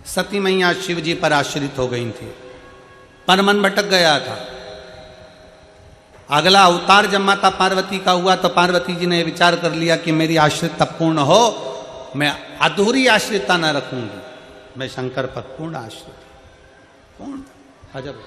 सती मैया शिव जी पर आश्रित हो गई थी, पर मन भटक गया था। अगला अवतार जब माता पार्वती का हुआ तो पार्वती जी ने विचार कर लिया कि मेरी आश्रितता पूर्ण हो, मैं अधूरी आश्रितता न रखूंगी, मैं शंकर पर पूर्ण आश्रित, पूर्ण। अजब।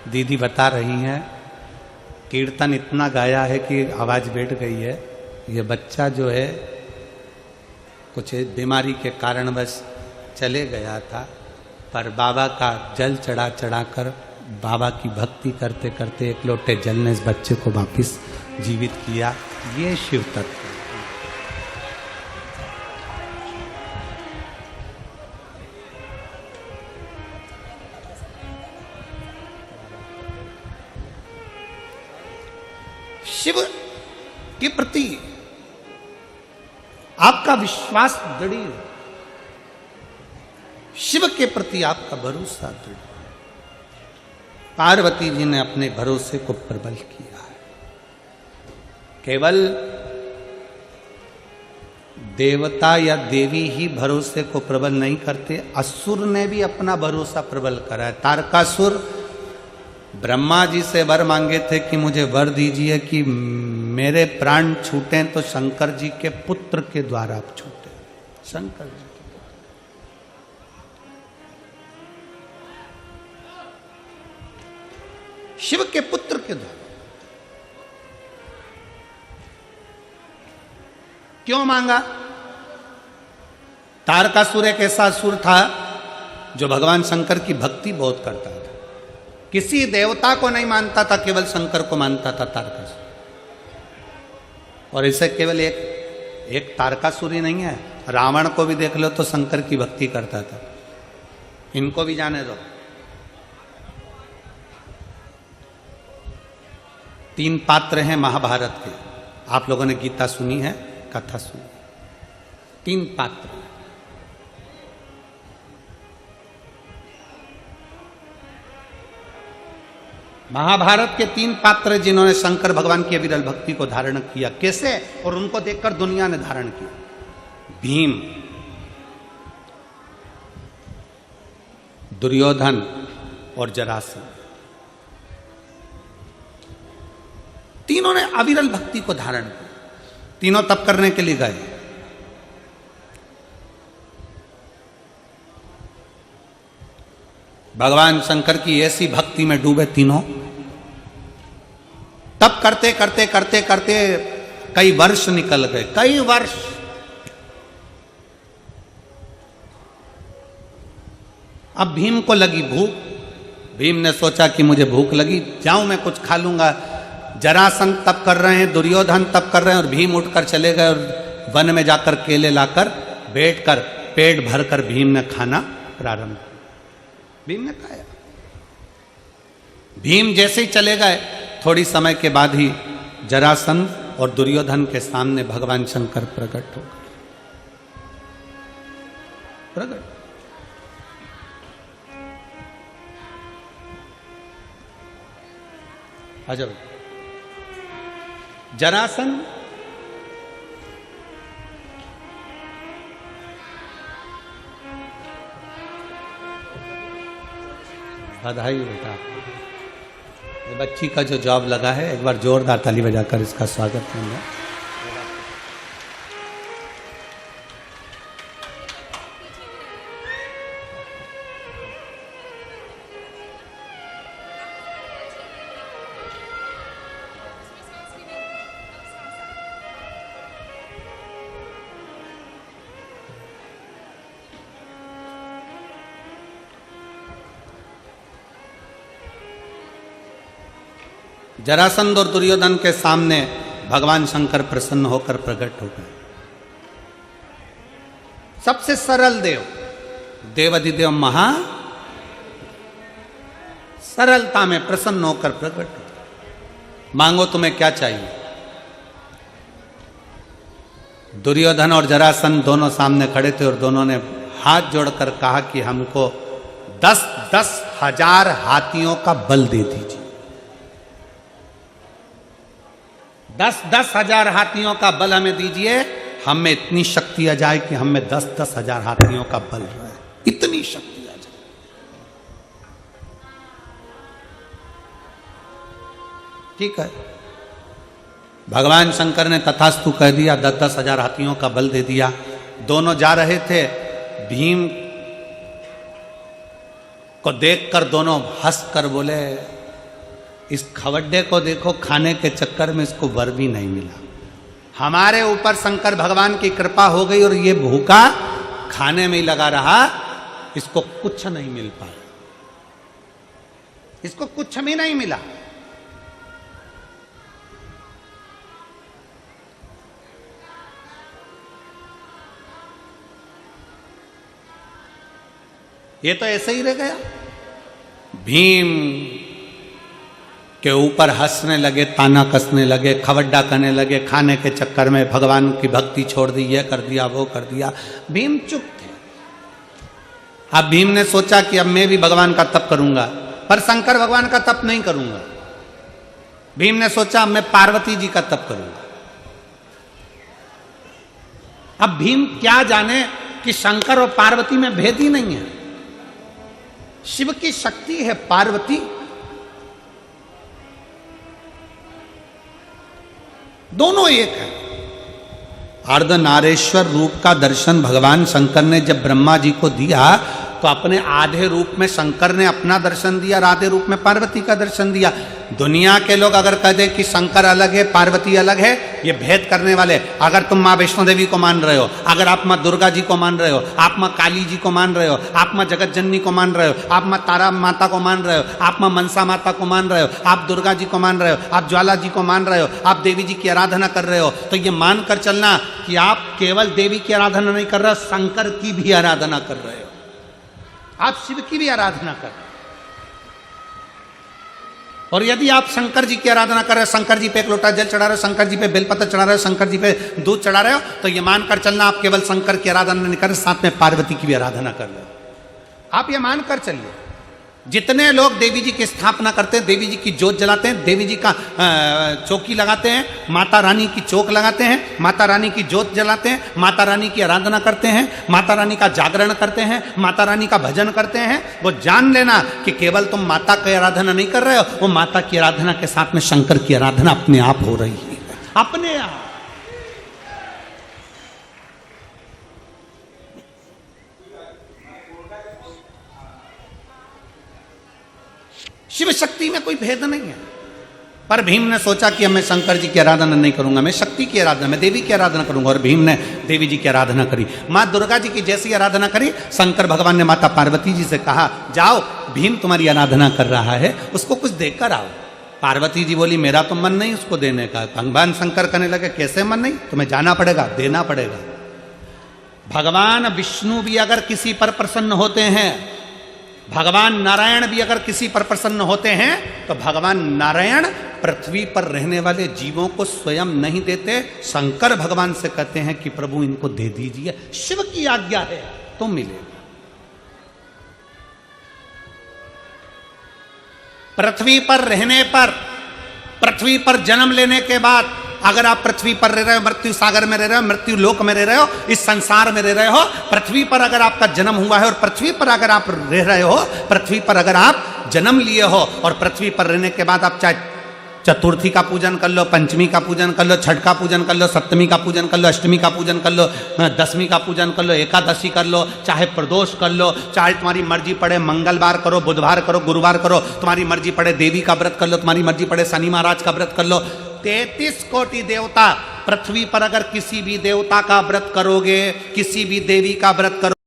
दीदी बता रही हैं कीर्तन इतना गाया है कि आवाज़ बैठ गई है। ये बच्चा जो है कुछ बीमारी के कारणवश चले गया था, पर बाबा का जल चढ़ा चढ़ा कर बाबा की भक्ति करते करते एक लोटे जल ने इस बच्चे को वापस जीवित किया। ये शिव तत्व। शिव के प्रति आपका विश्वास दृढ़, शिव के प्रति आपका भरोसा दृढ़। पार्वती जी ने अपने भरोसे को प्रबल किया है। केवल देवता या देवी ही भरोसे को प्रबल नहीं करते, असुर ने भी अपना भरोसा प्रबल करा है। तारकासुर ब्रह्मा जी से वर मांगे थे कि मुझे वर दीजिए कि मेरे प्राण छूटे तो शंकर जी के पुत्र के द्वारा आप छूटे। शंकर जी के पुत्र, शिव के पुत्र के द्वारा। क्यों मांगा? तारकासुर एक ऐसा असुर था जो भगवान शंकर की भक्ति बहुत करता था, किसी देवता को नहीं मानता था, केवल शंकर को मानता था तारकासुर। और इसे केवल एक तारकासुर ही नहीं है, रावण को भी देख लो तो शंकर की भक्ति करता था। इनको भी जाने दो। 3 पात्र हैं महाभारत के, आप लोगों ने गीता सुनी है, कथा सुनी। 3 पात्र। महाभारत के 3 पात्र जिन्होंने शंकर भगवान की अविरल भक्ति को धारण किया। कैसे? और उनको देखकर दुनिया ने धारण किया। भीम, दुर्योधन और जरासंध, तीनों ने अविरल भक्ति को धारण किया। तीनों तप करने के लिए गए। भगवान शंकर की ऐसी भक्ति में डूबे तीनों। तब करते करते करते करते कई वर्ष निकल गए, कई वर्ष। अब भीम को लगी भूख। भीम ने सोचा कि मुझे भूख लगी, जाऊं मैं कुछ खा लूंगा। जरासंध तप कर रहे हैं, दुर्योधन तप कर रहे हैं, और भीम उठकर चले गए और वन में जाकर केले लाकर बैठकर पेट भरकर भीम ने खाना प्रारंभ किया। भीम ने खाया। भीम जैसे ही चले गए, थोड़ी समय के बाद ही जरासंध और दुर्योधन के सामने भगवान शंकर प्रकट हो गए। प्रकट। अजब। जरासंध बधाई बेटा, ये बच्ची का जो जॉब लगा है, एक बार जोरदार ताली बजाकर इसका स्वागत करूंगा। जरासंध और दुर्योधन के सामने भगवान शंकर प्रसन्न होकर प्रकट हो गए। सबसे सरल देव, देवाधिदेव महा सरलता में प्रसन्न होकर प्रकट हो। मांगो तुम्हें क्या चाहिए। दुर्योधन और जरासंध दोनों सामने खड़े थे और दोनों ने हाथ जोड़कर कहा कि हमको 10-10 हजार हाथियों का बल दे दीजिए। 10-10 हजार हाथियों का बल हमें दीजिए, हम में इतनी शक्ति आ जाए कि हम में 10-10 हजार हाथियों का बल रहे, इतनी शक्ति आ जाए। ठीक है, भगवान शंकर ने तथास्तु कह दिया, 10-10 हजार हाथियों का बल दे दिया। दोनों जा रहे थे, भीम को देखकर दोनों हंसकर बोले, इस खवड्डे को देखो, खाने के चक्कर में इसको वर भी नहीं मिला। हमारे ऊपर शंकर भगवान की कृपा हो गई और ये भूखा खाने में ही लगा रहा, इसको कुछ नहीं मिल पाया, इसको कुछ भी नहीं मिला। ये तो ऐसे ही रह गया। भीम के ऊपर हंसने लगे, ताना कसने लगे, खवड्डा करने लगे, खाने के चक्कर में भगवान की भक्ति छोड़ दी, ये कर दिया वो कर दिया। भीम चुप थे। अब भीम ने सोचा कि अब मैं भी भगवान का तप करूंगा, पर शंकर भगवान का तप नहीं करूंगा। भीम ने सोचा अब मैं पार्वती जी का तप करूंगा। अब भीम क्या जाने कि शंकर और पार्वती में भेद ही नहीं है। शिव की शक्ति है पार्वती, दोनों एक है। अर्धनारेश्वर रूप का दर्शन भगवान शंकर ने जब ब्रह्मा जी को दिया तो अपने आधे रूप में शंकर ने अपना दर्शन दिया और आधे रूप में पार्वती का दर्शन दिया। दुनिया के लोग अगर कह दे कि शंकर अलग है पार्वती अलग है, ये भेद करने वाले। अगर तुम माँ वैष्णो देवी को मान रहे हो, अगर आप माँ दुर्गा जी को मान रहे हो, आप माँ काली जी को मान रहे हो, आप माँ जगत जननी को मान रहे हो, आप माँ तारा माता को मान रहे हो, आप माँ मनसा माता को मान रहे हो, आप दुर्गा जी को मान रहे हो, आप ज्वाला जी को मान रहे हो, आप देवी जी की आराधना कर रहे हो, तो ये मान कर चलना कि आप केवल देवी की आराधना नहीं कर रहे हो, शंकर की भी आराधना कर रहे हो, आप शिव की भी आराधना कर रहे हो। और यदि आप शंकर जी की आराधना कर रहे हो, शंकर जी पे एक लोटा जल चढ़ा रहे हो, शंकर जी पे बेलपत्र चढ़ा रहे हो, शंकर जी पे दूध चढ़ा रहे हो, तो ये मानकर चलना आप केवल शंकर की आराधना नहीं कर रहे, साथ में पार्वती की भी आराधना कर रहे हो। आप ये मानकर चलिए। जितने लोग देवी जी की स्थापना करते हैं, देवी जी की जोत जलाते हैं, देवी जी का चौकी लगाते हैं, माता रानी की चौक लगाते हैं, माता रानी की जोत जलाते हैं, माता रानी की आराधना करते हैं, माता रानी का जागरण करते हैं, माता रानी का भजन करते हैं, वो जान लेना कि केवल तुम माता की आराधना नहीं कर रहे हो, वो माता की आराधना के साथ में शंकर की आराधना अपने आप हो रही है, अपने आप। शिव शक्ति में कोई भेद नहीं है। पर भीम ने सोचा कि अब मैं शंकर जी की आराधना नहीं करूंगा, मैं शक्ति की आराधना, मैं देवी की आराधना करूंगा। और भीम ने देवी जी की आराधना करी, माँ दुर्गा जी की जैसी आराधना करी। शंकर भगवान ने माता पार्वती जी से कहा, जाओ भीम तुम्हारी आराधना कर रहा है, उसको कुछ देकर आओ। पार्वती जी बोली, मेरा तो मन नहीं उसको देने का। भगवान शंकर कहने लगे, कैसे मन नहीं, तुम्हें जाना पड़ेगा, देना पड़ेगा। भगवान विष्णु भी अगर किसी पर प्रसन्न होते हैं, भगवान नारायण भी अगर किसी पर प्रसन्न होते हैं, तो भगवान नारायण पृथ्वी पर रहने वाले जीवों को स्वयं नहीं देते, शंकर भगवान से कहते हैं कि प्रभु इनको दे दीजिए, शिव की आज्ञा है तो मिलेगा। पृथ्वी पर रहने पर, पृथ्वी पर जन्म लेने के बाद, अगर आप पृथ्वी पर रह रहे हो, मृत्यु सागर में रह रहे हो, मृत्यु लोक में रह रहे हो, इस संसार में रह रहे हो, पृथ्वी पर अगर आपका जन्म हुआ है और पृथ्वी पर अगर आप रह रहे हो, पृथ्वी पर अगर आप जन्म लिए हो और पृथ्वी पर रहने के बाद आप चाहे चतुर्थी का पूजन कर लो, पंचमी का पूजन कर लो, छठ का पूजन कर लो, सप्तमी का पूजन कर लो, अष्टमी का पूजन कर लो, दसवीं का पूजन कर लो, एकादशी कर लो, चाहे प्रदोष कर लो, चाहे तुम्हारी मर्जी पड़े मंगलवार करो, बुधवार करो, गुरुवार करो, तुम्हारी मर्जी पड़े देवी का व्रत कर लो, तुम्हारी मर्जी पड़े शनि महाराज का व्रत कर लो। 33 कोटि देवता, पृथ्वी पर अगर किसी भी देवता का व्रत करोगे, किसी भी देवी का व्रत करो